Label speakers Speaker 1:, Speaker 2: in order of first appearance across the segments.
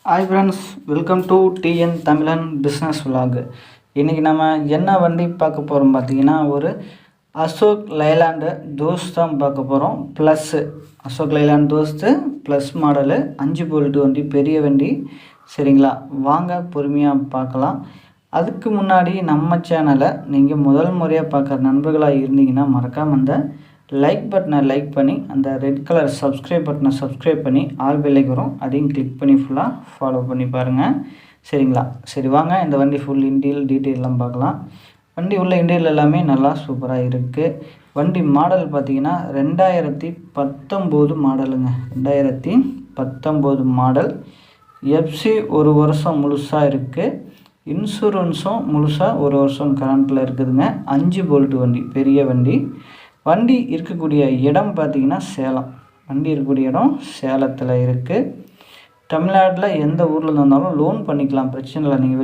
Speaker 1: Hi friends, welcome to TN தமிழன் business vlog. இன்றைக்கி நம்ம என்ன வண்டி பார்க்க போகிறோம் பார்த்தீங்கன்னா, ஒரு அசோக் லைலாண்டு தோஸ் தான் பார்க்க போகிறோம். Plus Ashok Leyland Dost plus model 5 bolt வண்டி, பெரிய வண்டி. சரிங்களா, வாங்க பொறுமையாக பார்க்கலாம். அதுக்கு முன்னாடி நம்ம சேனலை நீங்கள் முதல் முறையாக பார்க்குற நண்பர்களாக இருந்தீங்கன்னா மறக்காமல் அந்த லைக் பட்டனை லைக் பண்ணி, அந்த ரெட் கலர் சப்ஸ்கிரைப் பட்டனை சப்ஸ்கிரைப் பண்ணி ஆல் பெல்லைக்கு வரும், அதையும் கிளிக் பண்ணி ஃபுல்லாக ஃபாலோ பண்ணி பாருங்கள். சரிங்களா, சரி வாங்க இந்த வண்டி ஃபுல் டீட்டெயிலாம் பார்க்கலாம். வண்டி உள்ள இன்டீரியல் எல்லாமே நல்லா சூப்பராக இருக்குது. வண்டி மாடல் பார்த்திங்கன்னா 2019 மாடலுங்க. 2019 மாடல். எஃப்சி 1 வருஷம் முழுசாக இருக்குது. இன்சூரன்ஸும் முழுசாக 1 வருஷம் கரண்ட்டில் இருக்குதுங்க. 5 போல்ட் வண்டி, பெரிய வண்டி. வண்டி இருக்கக்கூடிய இடம் பார்த்திங்கன்னா சேலம். வண்டி இருக்கக்கூடிய இடம் சேலத்தில் இருக்குது. தமிழ்நாட்டில் எந்த ஊரில் வந்தாலும் லோன் பண்ணிக்கலாம், பிரச்சனை இல்லை. நீங்கள்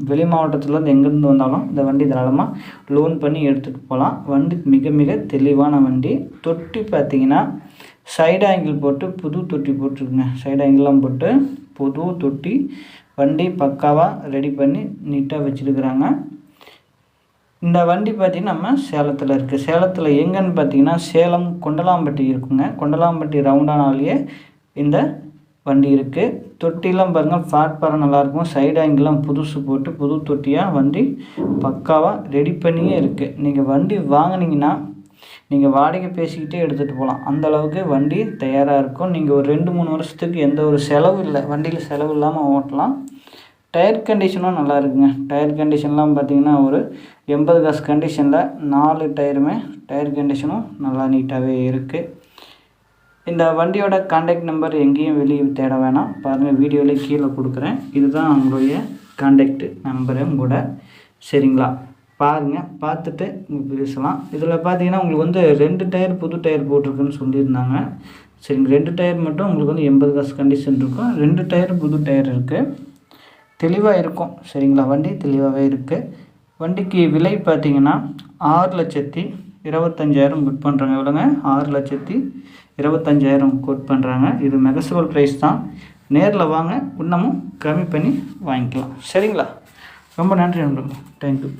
Speaker 1: வெளி மாவட்டத்துலேருந்து எங்கேருந்து வந்தாலும் இந்த வண்டி தாராளமாக லோன் பண்ணி எடுத்துகிட்டு போகலாம். வண்டி மிக மிக தெளிவான வண்டி. தொட்டி பார்த்திங்கன்னா சைடு ஆங்கிள் போட்டு புது தொட்டி போட்டிருக்குங்க. சைடு ஆங்கிள்லாம் போட்டு புது தொட்டி. வண்டி பக்காவாக ரெடி பண்ணி நீட்டாக வச்சுருக்குறாங்க. இந்த வண்டி பார்த்திங்கன்னா நம்ம சேலத்தில் இருக்குது. சேலத்தில் எங்கன்னு பார்த்திங்கன்னா சேலம் கொண்டலாம்பட்டி இருக்குங்க. கொண்டலாம்பட்டி ரவுண்டானாலேயே இந்த வண்டி இருக்குது. தொட்டிலாம் பாருங்கள், பிளாட்ஃபாரம் நல்லாயிருக்கும். சைடு ஆங்கிலாம் புதுசு போட்டு புது தொட்டியாக வண்டி பக்காவாக ரெடி பண்ணியே இருக்குது. நீங்கள் வண்டி வாங்கினீங்கன்னா நீங்கள் வாடகை பேசிக்கிட்டே எடுத்துகிட்டு போகலாம். அந்தளவுக்கு வண்டி தயாராக இருக்கும். நீங்கள் ஒரு 2-3 வருஷத்துக்கு எந்த ஒரு செலவும் இல்லை, வண்டியில் செலவு இல்லாமல் ஓட்டலாம். டயர் கண்டிஷனும் நல்லா இருக்குங்க. டயர் கண்டிஷன்லாம் பார்த்திங்கன்னா ஒரு 80 காசு கண்டிஷனில் 4 டயருமே டயர் கண்டிஷனும் நல்லா நீட்டாகவே இருக்குது. இந்த வண்டியோட கான்டாக்ட் நம்பர் எங்கேயும் வெளியே தேட வேணாம், பாருங்கள் வீடியோவிலே கீழே கொடுக்குறேன். இதுதான் உங்களுடைய கான்டாக்ட் நம்பரும் கூட. சரிங்களா, பாருங்கள், பார்த்துட்டு பேசலாம். இதில் பார்த்தீங்கன்னா உங்களுக்கு வந்து 2 டயர் புது டயர் போட்டிருக்குன்னு சொல்லியிருந்தாங்க. சரிங்க, 2 டயர் மட்டும் உங்களுக்கு வந்து 80 காசு கண்டிஷன் இருக்கும். 2 டயர் புது டயர் இருக்குது, தெளிவாக இருக்கும். சரிங்களா, வண்டி தெளிவாகவே இருக்குது. வண்டிக்கு விலை பார்த்திங்கன்னா 6,25,000 கோட் பண்ணுறாங்க. எவ்வளோங்க? 6,25,000 கோட் பண்ணுறாங்க. இது மெகசோல் ப்ரைஸ் தான். நேரில் வாங்க, இன்னமும் கம்மி பண்ணி வாங்கிக்கலாம். சரிங்களா, ரொம்ப நன்றி நண்பர்களே, தேங்க்யூ.